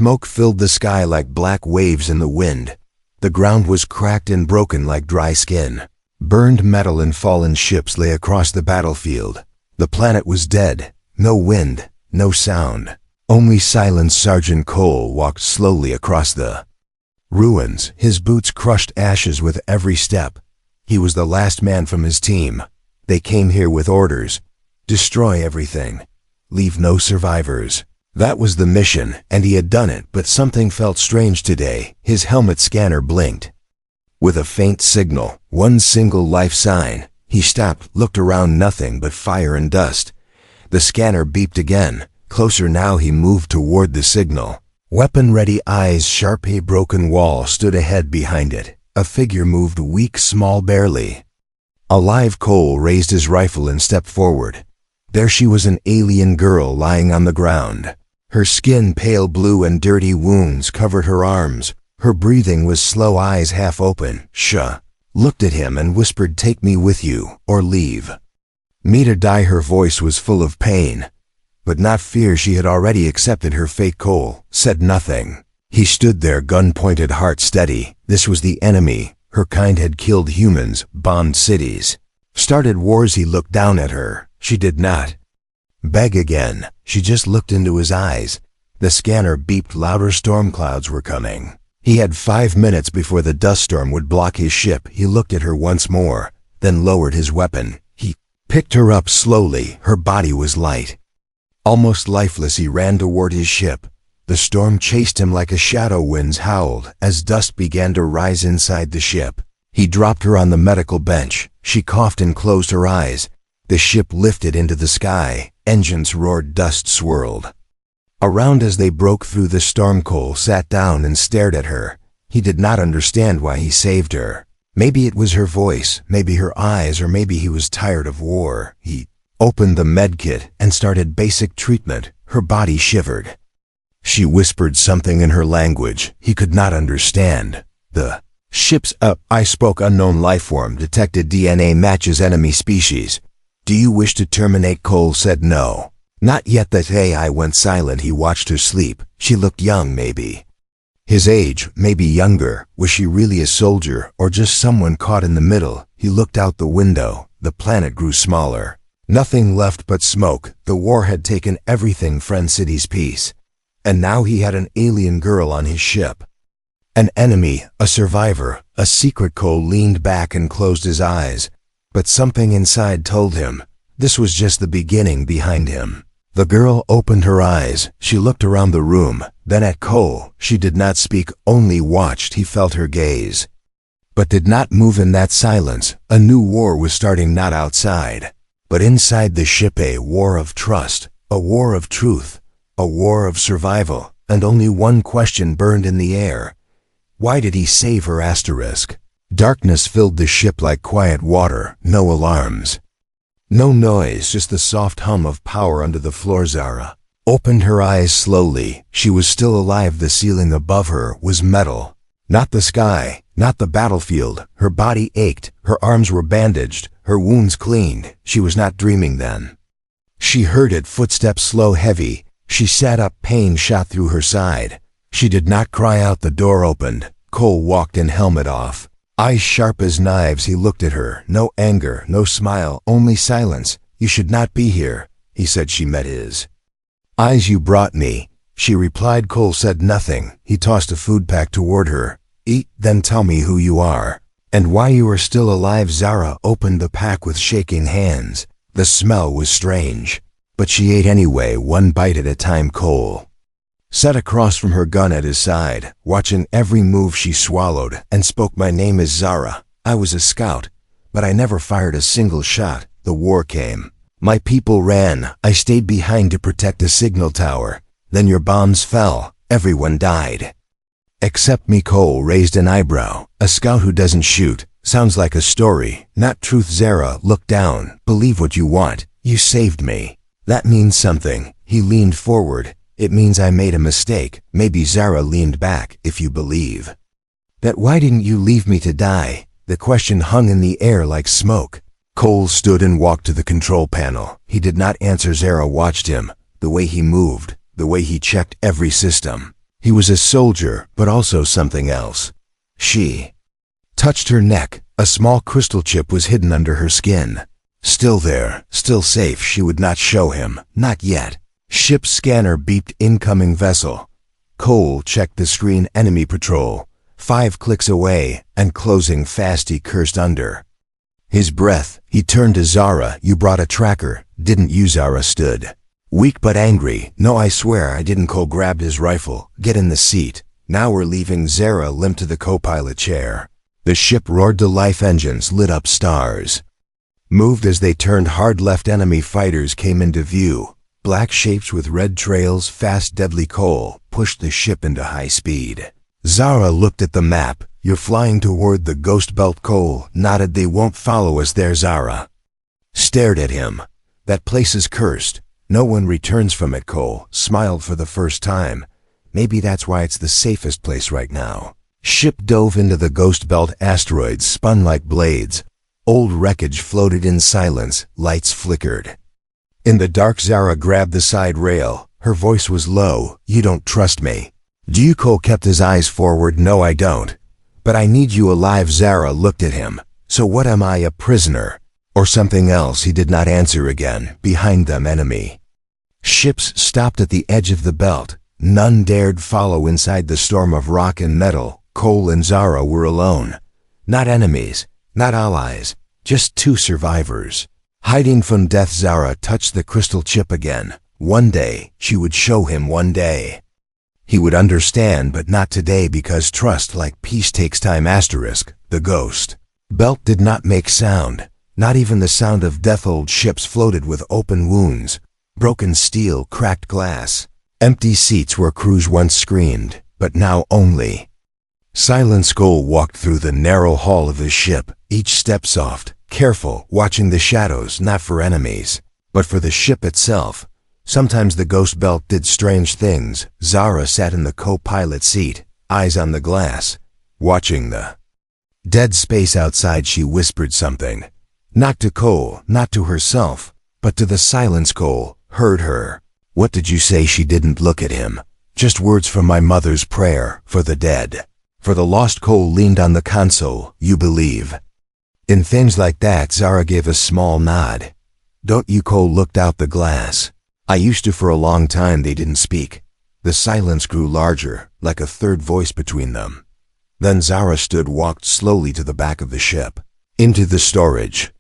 Smoke filled the sky like black waves in the wind. The ground was cracked and broken like dry skin. Burned metal and fallen ships lay across the battlefield. The planet was dead. No wind, no sound. Only silent Sergeant Cole walked slowly across the ruins, his boots crushed ashes with every step. He was the last man from his team. They came here with orders. Destroy everything. Leave no survivors. That was the mission, and he had done it, but something felt strange today. His helmet scanner blinked. With a faint signal, one single life sign, he stopped, looked around, nothing but fire and dust. The scanner beeped again. Closer now, he moved toward the signal. Weapon-ready, eyes sharp. A broken wall stood ahead behind it. A figure moved, weak, small, barely. Alive, Cole raised his rifle and stepped forward. There she was, an alien girl lying on the ground. Her skin pale blue and dirty wounds covered her arms. Her breathing was slow, eyes half open. Shh. Looked at him and whispered, "Take me with you, or leave. Me to die." Her voice was full of pain, but not fear. She had already accepted her fate. Cole said nothing. He stood there, gun pointed, heart steady. This was the enemy. Her kind had killed humans, bombed cities, started wars. He looked down at her. She did not beg again. She just looked into his eyes. The scanner beeped louder. Storm clouds were coming. He had 5 minutes before the dust storm would block his ship. He looked at her once more, then lowered his weapon. He picked her up slowly. Her body was light, almost lifeless. He ran toward his ship. The storm chased him like a shadow. Winds howled as dust began to rise inside the ship. He dropped her on the medical bench. She coughed and closed her eyes. The ship lifted into the sky. Engines roared, dust swirled around as they broke through the storm. Cole sat down and stared at her. He did not understand why he saved her. Maybe it was her voice, maybe her eyes, or maybe he was tired of war. He opened the medkit and started basic treatment. Her body shivered. She whispered something in her language he could not understand. The ship's up. I spoke. Unknown lifeform detected. DNA matches enemy species. Do you wish to terminate? Cole said no. Not yet. That AI went silent. He watched her sleep. She looked young, maybe his age, maybe younger. Was she really a soldier, or just someone caught in the middle? He looked out the window. The planet grew smaller. Nothing left but smoke. The war had taken everything. Friend City's peace. And now he had an alien girl on his ship. An enemy, a survivor, a secret. Cole leaned back and closed his eyes. But something inside told him this was just the beginning. Behind him, the girl opened her eyes. She looked around the room, then at Cole. She did not speak, only watched. He felt her gaze, but did not move. In that silence, a new war was starting, not outside, but inside the ship. A war of trust, a war of truth, a war of survival. And only one question burned in the air. Why did he save her? Asterisk. Darkness filled the ship like quiet water. No alarms, no noise, just the soft hum of power under the floor. Zara opened her eyes slowly. She was still alive. The ceiling above her was metal. Not the sky, not the battlefield. Her body ached. Her arms were bandaged, her wounds cleaned. She was not dreaming then. She heard it, footsteps slow, heavy. She sat up, pain shot through her side. She did not cry out. The door opened. Cole walked in, helmet off, eyes sharp as knives. He looked at her. No anger, no smile, only silence. You should not be here, he said. She met his eyes. You brought me, she replied. Cole said nothing. He tossed a food pack toward her. Eat, then tell me who you are, and why you are still alive. Zara opened the pack with shaking hands. The smell was strange, but she ate anyway, one bite at a time. Cole sat across from her, gun at his side, watching every move she swallowed, and spoke. My name is Zara. I was a scout, but I never fired a single shot. The war came. My people ran. I stayed behind to protect a signal tower. Then your bombs fell. Everyone died. Except me. Cole raised an eyebrow. A scout who doesn't shoot. Sounds like a story, not truth. Zara looked down. Believe what you want. You saved me. That means something. He leaned forward. It means I made a mistake. Maybe. Zara leaned back. If you believe that, why didn't you leave me to die? The question hung in the air like smoke. Cole stood and walked to the control panel. He did not answer. Zara watched him. The way he moved, the way he checked every system. He was a soldier, but also something else. She touched her neck. A small crystal chip was hidden under her skin. Still there, still safe. She would not show him. Not yet. Ship's scanner beeped incoming vessel. Cole checked the screen. Enemy patrol. 5 clicks away, and closing fast. He cursed under his breath. He turned to Zara. You brought a tracker, didn't you? Zara stood weak but angry. No, I swear I didn't. Cole grabbed his rifle. Get in the seat. Now we're leaving. Zara limped to the co-pilot chair. The ship roared to life. Engines lit up. Stars moved as they turned hard left. Enemy fighters came into view. Black shapes with red trails. Fast, deadly. Cole pushed the ship into high speed. Zara looked at the map. You're flying toward the ghost belt. Cole nodded. They won't follow us there. Zara stared at him. That place is cursed. No one returns from it. Cole smiled for the first time. Maybe that's why it's the safest place right now. Ship dove into the ghost belt. Asteroids spun like blades. Old wreckage floated in silence. Lights flickered. In the dark, Zara grabbed the side rail. Her voice was low. You don't trust me, do you? Cole kept his eyes forward. No, I don't. But I need you alive. Zara looked at him. So what am I, a prisoner? Or something else? He did not answer. Again, behind them, enemy ships stopped at the edge of the belt. None dared follow inside the storm of rock and metal. Cole and Zara were alone. Not enemies, not allies, just 2 survivors. Hiding from death. Zara touched the crystal chip again. One day, she would show him. One day he would understand, but not today, because trust, like peace, takes time. The ghost belt did not make sound, not even the sound of death. Old ships floated with open wounds, broken steel, cracked glass, empty seats where crews once screamed, but now only silence. Cole walked through the narrow hall of his ship, each step soft, careful, watching the shadows, not for enemies, but for the ship itself. Sometimes the ghost belt did strange things. Zara sat in the co-pilot seat, eyes on the glass, watching the dead space outside. She whispered something, not to Cole, not to herself, but to the silence. Cole heard her. What did you say? She didn't look at him. Just words from my mother's prayer, for the dead, for the lost. Cole leaned on the console. You believe in things like that? Zara gave a small nod. Don't you? Cole looked out the glass. I used to. For a long time they didn't speak. The silence grew larger, like a third voice between them. Then Zara walked slowly to the back of the ship, into the storage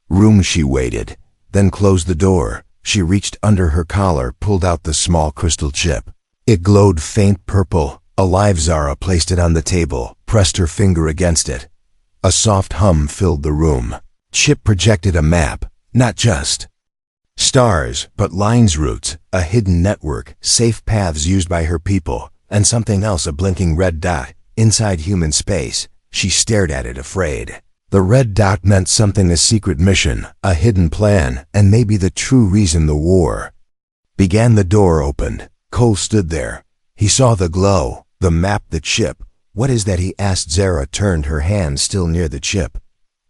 room. She waited, then closed the door. She reached under her collar, pulled out the small crystal chip. It glowed faint purple, alive. Zara placed it on the table, pressed her finger against it. A soft hum filled the room. Chip projected a map, not just stars, but lines, routes, a hidden network, safe paths used by her people, and something else, a blinking red dot, inside human space. She stared at it, afraid. The red dot meant something, a secret mission, a hidden plan, and maybe the true reason the war began. The door opened. Cole stood there. He saw the glow, the map, the chip. What is that? He asked. Zara turned, her hand still near the chip.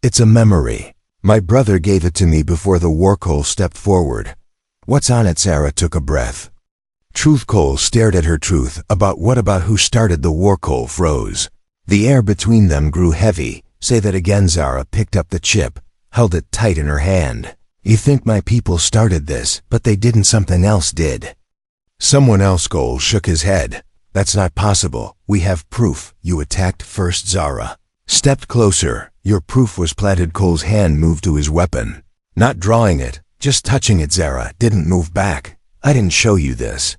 It's a memory. My brother gave it to me before the war. Cole stepped forward. What's on it? Zara took a breath. Truth. Cole stared at her. Truth? About what? About who started the war? Cole froze. The air between them grew heavy. Say that again. Zara picked up the chip, held it tight in her hand. You think my people started this, but they didn't. Something else did. Someone else. Cole shook his head. That's not possible. We have proof. You attacked first. Zara stepped closer. Your proof was planted. Cole's hand moved to his weapon. Not drawing it, just touching it. Zara didn't move back. I didn't show you this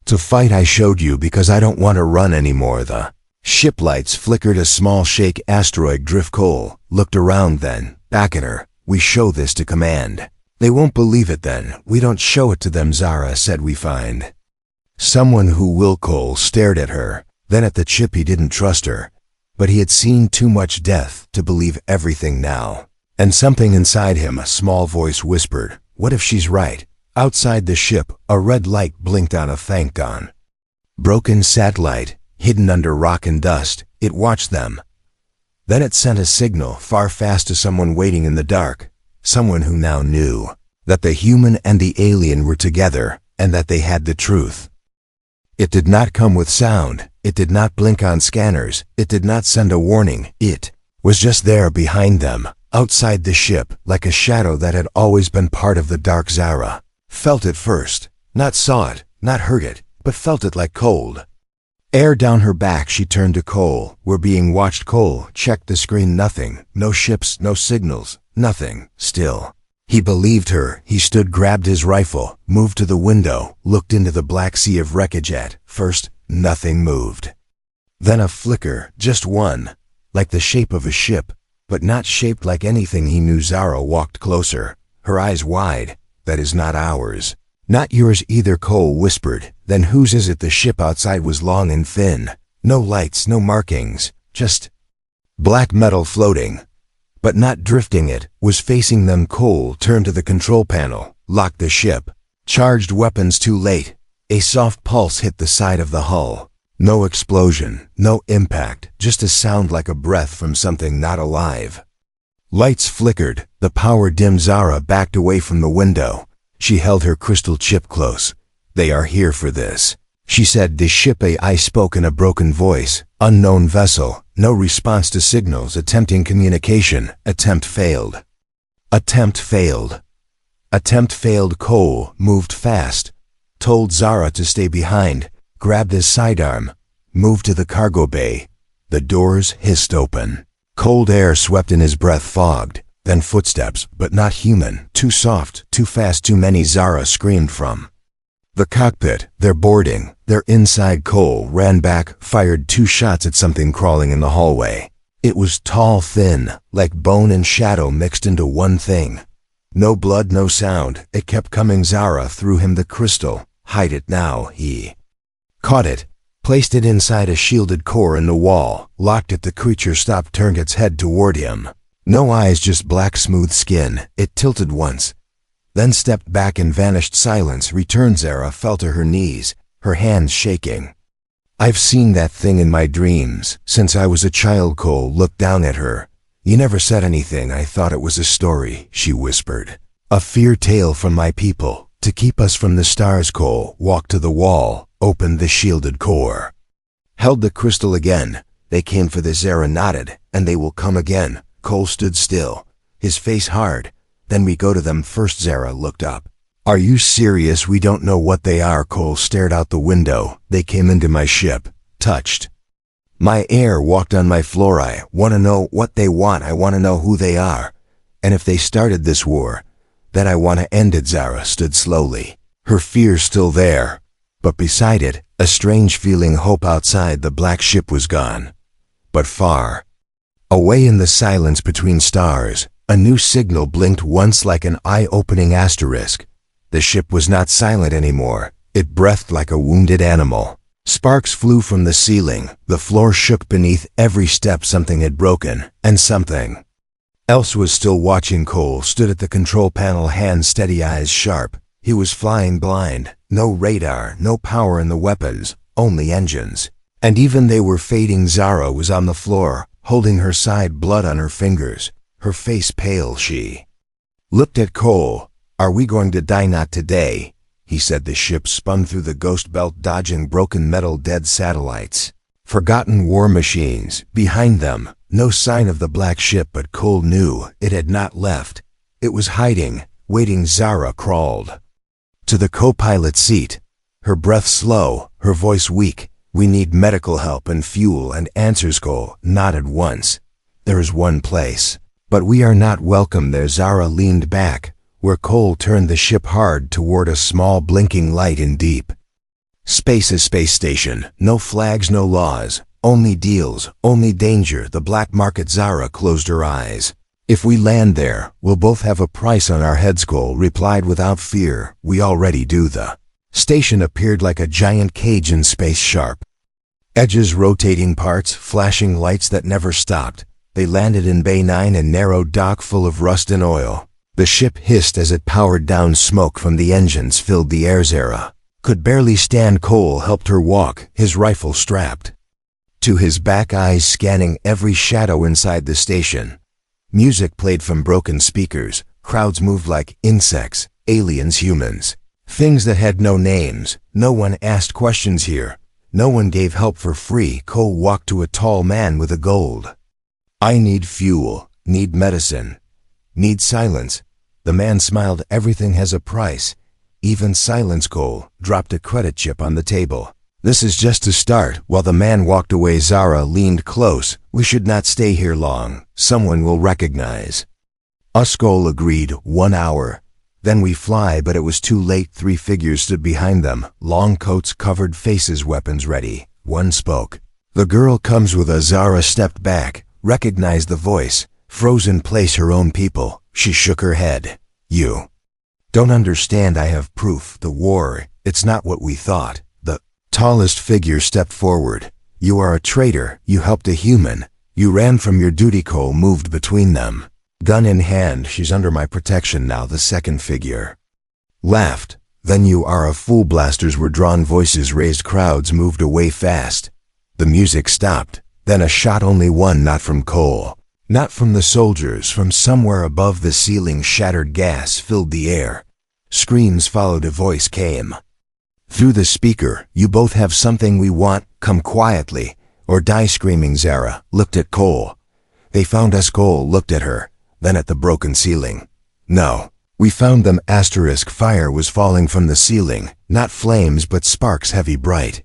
to fight. I showed you because I don't want to run anymore. The ship lights flickered, a small shake. Asteroid drift. Cole looked around, then back at her. We show this to command. They won't believe it. Then we don't show it to them. Zara said. We find someone who will. Cole stared at her, then at the chip. He didn't trust her, but he had seen too much death to believe everything now. And something inside him, a small voice whispered, what if she's right? Outside the ship, a red light blinked on a thank gone broken satellite, hidden under rock and dust. It watched them. Then it sent a signal far fast to someone waiting in the dark, someone who now knew that the human and the alien were together, and that they had the truth. It did not come with sound. It did not blink on scanners. It did not send a warning. It was just there behind them, outside the ship, like a shadow that had always been part of the dark. Zara felt it first. Not saw it, not heard it, but felt it like cold air down her back. She turned to Cole. We're being watched. Cole checked the screen. Nothing. No ships, no signals. Nothing. Still. He believed her. He stood, grabbed his rifle, moved to the window, looked into the black sea of wreckage. At first, nothing moved. Then a flicker, just one, like the shape of a ship, but not shaped like anything he knew. Zara walked closer, her eyes wide. That is not ours. Not yours either, Cole whispered. Then whose is it? The ship outside was long and thin. No lights, no markings, just black metal floating, but not drifting. It was facing them. Cole turned to the control panel, locked the ship, charged weapons. Too late. A soft pulse hit the side of the hull. No explosion, no impact, just a sound like a breath from something not alive. Lights flickered, the power dimmed. Zara backed away from the window. She held her crystal chip close. They are here for this, she said. The ship AI spoke in a broken voice. Unknown vessel, no response to signals. Attempting communication. Attempt failed. Attempt failed. Attempt failed. Cole moved fast, told Zara to stay behind, grabbed his sidearm, moved to the cargo bay. The doors hissed open. Cold air swept in. His breath fogged. Then footsteps, but not human. Too soft, too fast, too many. Zara screamed from the cockpit. They're boarding. They're inside. Cole ran back, fired 2 shots at something crawling in the hallway. It was tall, thin, like bone and shadow mixed into one thing. No blood, no sound. It kept coming. Zara threw him the crystal. Hide it now. He caught it, placed it inside a shielded core in the wall, locked it. The creature stopped, turned its head toward him. No eyes, just black smooth skin. It tilted once, then stepped back and vanished. Silence returned. Zara fell to her knees, her hands shaking. I've seen that thing in my dreams since I was a child. Cole looked down at her. You never said anything. I thought it was a story, she whispered. A fear tale from my people, to keep us from the stars. Cole walked to the wall, opened the shielded core, held the crystal again. They came for this. Zara nodded. And they will come again. Cole stood still, his face hard. Then we go to them first. Zara looked up. Are you serious? We don't know what they are. Cole stared out the window. They came into my ship, touched my air, walked on my floor. I want to know what they want. I want to know who they are. And if they started this war, then I want to end it. Zara stood slowly, her fear still there, but beside it, a strange feeling. Hope. Outside, the black ship was gone, but far away in the silence between stars, a new signal blinked once like an eye-opening asterisk. The ship was not silent anymore. It breathed like a wounded animal. Sparks flew from the ceiling. The floor shook beneath every step. Something had broken, and something else was still watching. Cole stood at the control panel, hands steady, eyes sharp. He was flying blind. No radar, no power in the weapons, only engines. And even they were fading. Zara was on the floor, holding her side, blood on her fingers, her face pale. She looked at Cole. Are we going to die? Not today, he said. The ship spun through the ghost belt, dodging broken metal, dead satellites, forgotten war machines. Behind them, no sign of the black ship, but Cole knew it had not left. It was hiding, waiting. Zara crawled to the co-pilot seat, her breath slow, her voice weak. We need medical help and fuel and answers. Cole nodded once. There is one place, but we are not welcome there. Zara leaned back, where Cole turned the ship hard toward a small blinking light in deep space. A space station. No flags, no laws, only deals, only danger. The black market. Zara closed her eyes. If we land there, we'll both have a price on our heads. Cole replied without fear. We already do. The station appeared like a giant cage in space, sharp edges, rotating parts, flashing lights that never stopped. They landed in Bay 9, a narrow dock full of rust and oil. The ship hissed as it powered down. Smoke from the engines filled the air. Zara could barely stand. Cole helped her walk, his rifle strapped to his back, eyes scanning every shadow inside the station. Music played from broken speakers. Crowds moved like insects, aliens, humans. Things that had no names. No one asked questions here. No one gave help for free. Cole walked to a tall man with a gold. I need fuel, need medicine, need silence. The man smiled. Everything has a price. Even silence. Cole dropped a credit chip on the table. This is just a start. While the man walked away, Zara leaned close. We should not stay here long. Someone will recognize us. Cole agreed. 1 hour. Then we fly, but it was too late. 3 figures stood behind them, long coats, covered faces, weapons ready. One spoke. The girl comes with us. Zara stepped back, recognized the voice, froze in place. Her own people. She shook her head. You don't understand. I have proof. The war, it's not what we thought. The tallest figure stepped forward. You are a traitor. You helped a human. You ran from your duty. Cole moved between them, gun in hand. She's under my protection now. The second figure laughed. Then you are a fool. Blasters were drawn, voices raised, crowds moved away fast. The music stopped. Then a shot. Only one, not from Cole, not from the soldiers, from somewhere above the ceiling. Shattered gas filled the air. Screams followed. A voice came through the speaker. You both have something we want. Come quietly or die screaming. Zara looked at Cole. They found us. Cole looked at her, then at the broken ceiling. No, we found them. Asterisk. Fire was falling from the ceiling, not flames but sparks, heavy, bright,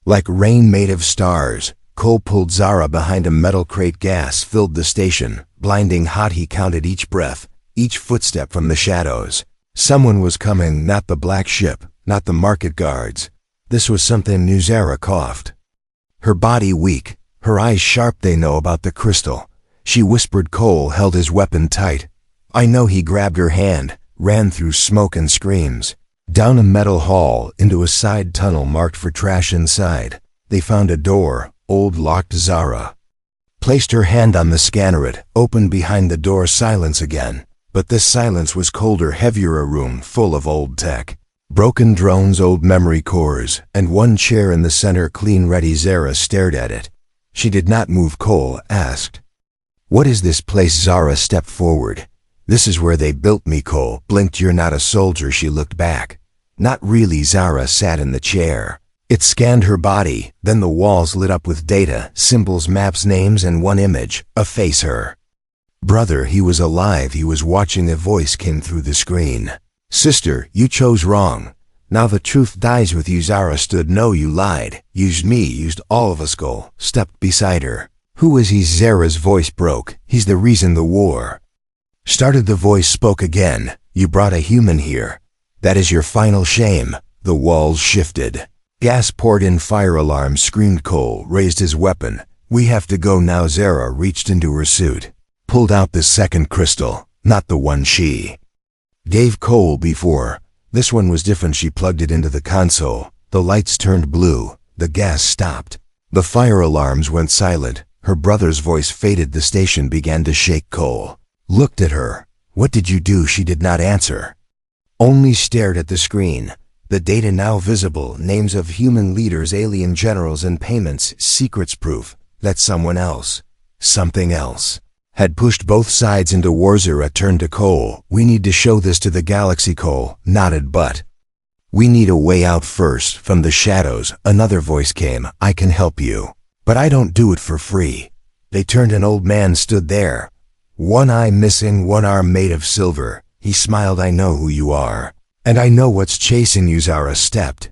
like rain made of stars. Cole pulled Zara behind a metal crate. Gas filled the station, blinding hot. He counted each breath, each footstep from the shadows. Someone was coming, not the black ship, not the market guards. This was something new. Zara coughed, her body weak, her eyes sharp. They know about the crystal, she whispered. Cole held his weapon tight. I know. He grabbed her hand, ran through smoke and screams, down a metal hall, into a side tunnel marked for trash. Inside, they found a door, old, locked. Zara placed her hand on the scanner. It opened behind the door. Silence again, but this silence was colder, heavier. A room full of old tech, broken drones, old memory cores, and one chair in the center, clean, ready. Zara stared at it. She did not move. Cole asked, what is this place? Zara stepped forward. This is where they built me. Cole blinked. You're not a soldier. She looked back. Not really. Zara sat in the chair. It scanned her body, then the walls lit up with data, symbols, maps, names, and one image, a face. Her brother. He was alive. He was watching. A voice came through the screen. Sister, you chose wrong. Now the truth dies with you. Zara stood. No, you lied. Used me, used all of us. Cole stepped beside her. Who is he? Zara's voice broke. He's the reason the war started. The voice spoke again. You brought a human here. That is your final shame. The walls shifted. Gas poured in. Fire alarm screamed. Cole raised his weapon. We have to go now. Zara reached into her suit, pulled out the second crystal, not the one she gave Cole before. This one was different. She plugged it into the console. The lights turned blue. The gas stopped. The fire alarms went silent. Her brother's voice faded. The station began to shake. Cole looked at her. What did you do? She did not answer, only stared at the screen. The data now visible, names of human leaders, alien generals, and payments, secrets, proof that someone else, something else, had pushed both sides into war. Zara turned to Cole. We need to show this to the galaxy. Cole nodded. But we need a way out first. From the shadows, another voice came. I can help you, but I don't do it for free. They turned. An old man stood there, one eye missing, one arm made of silver. He smiled. I know who you are, and I know what's chasing you. Zara stepped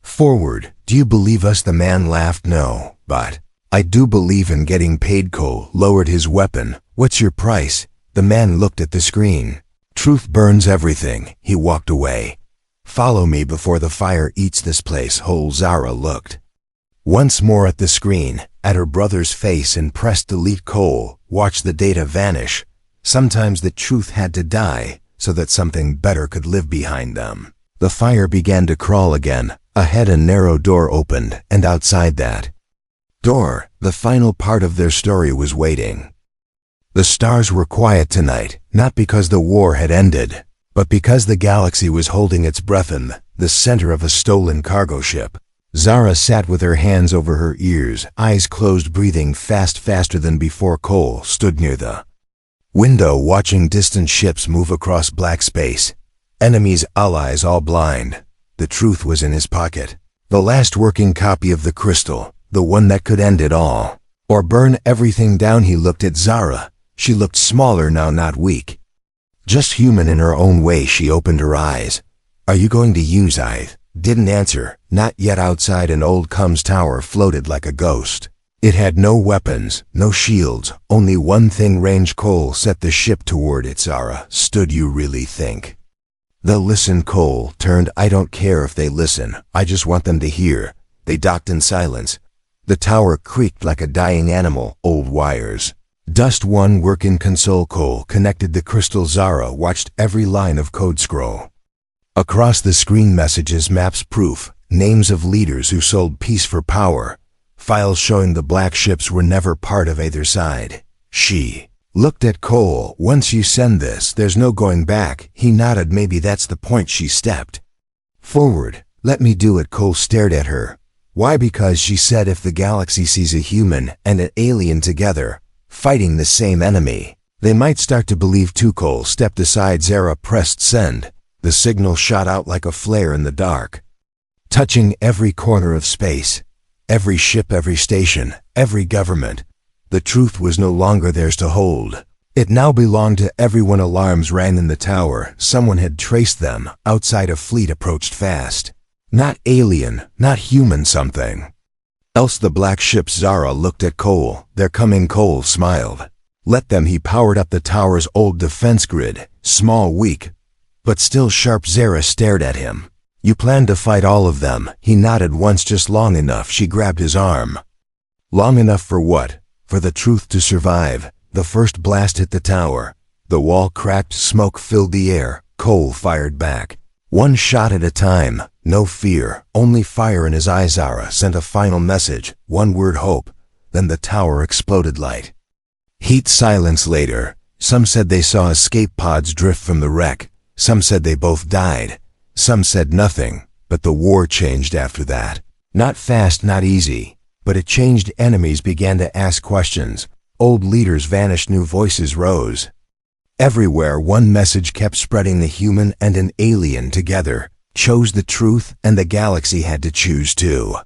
forward. Do you believe us? The man laughed. No, but I do believe in getting paid. Cole lowered his weapon. What's your price? The man looked at the screen. Truth burns everything. He walked away. Follow me before the fire eats this place whole. Zara looked once more at the screen, at her brother's face, and pressed delete. Cole watched the data vanish. Sometimes the truth had to die so that something better could live behind them. The fire began to crawl again. Ahead, a narrow door opened, and outside that door, the final part of their story was waiting. The stars were quiet tonight, not because the war had ended, but because the galaxy was holding its breath in the center of a stolen cargo ship. Zara sat with her hands over her ears, eyes closed, breathing fast, faster than before. Cole stood near the window, watching distant ships move across black space. Enemies, allies, all blind. The truth was in his pocket. The last working copy of the crystal, the one that could end it all. Or burn everything down. He looked at Zara. She looked smaller now, not weak. Just human in her own way. She opened her eyes. Are you going to use? I didn't answer. Not yet. Outside, an old comms tower floated like a ghost. It had no weapons, no shields, only one thing. Range. Cole set the ship toward it. Zara stood. You really think they'll listen? Cole turned. I don't care if they listen. I just want them to hear. They docked in silence. The tower creaked like a dying animal. Old wires. Dust. One working console. Cole connected the crystal. Zara watched every line of code scroll. Across the screen, messages, maps, proof, names of leaders who sold peace for power. Files showing the black ships were never part of either side. She looked at Cole. Once you send this, there's no going back. He nodded. Maybe that's the point. She stepped forward. Let me do it. Cole stared at her. Why? Because she said if the galaxy sees a human and an alien together, fighting the same enemy, they might start to believe too. Cole stepped aside. Zara pressed send. The signal shot out like a flare in the dark, touching every corner of space. Every ship, every station, every government. The truth was no longer theirs to hold. It now belonged to everyone. Alarms rang in the tower. Someone had traced them. Outside, a fleet approached fast. Not alien, not human, something else. The black ships. Zara looked at Cole. They're coming. Cole smiled. Let them. He powered up the tower's old defense grid. Small, weak, but still sharp. Zara stared at him. You plan to fight all of them? He nodded. Once, just long enough. She grabbed his arm. Long enough for what? For the truth to survive. The first blast hit the tower. The wall cracked. Smoke filled the air. Cole fired back. One shot at a time. No fear, only fire in his eyes. Zara sent a final message. One word: hope. Then the tower exploded. Light, heat, silence. Later, some said they saw escape pods drift from the wreck. Some said they both died. Some said nothing, but the war changed after that. Not fast, not easy, but it changed. Enemies began to ask questions. Old leaders vanished. New voices rose. Everywhere, one message kept spreading: the human and an alien together chose the truth, and the galaxy had to choose too.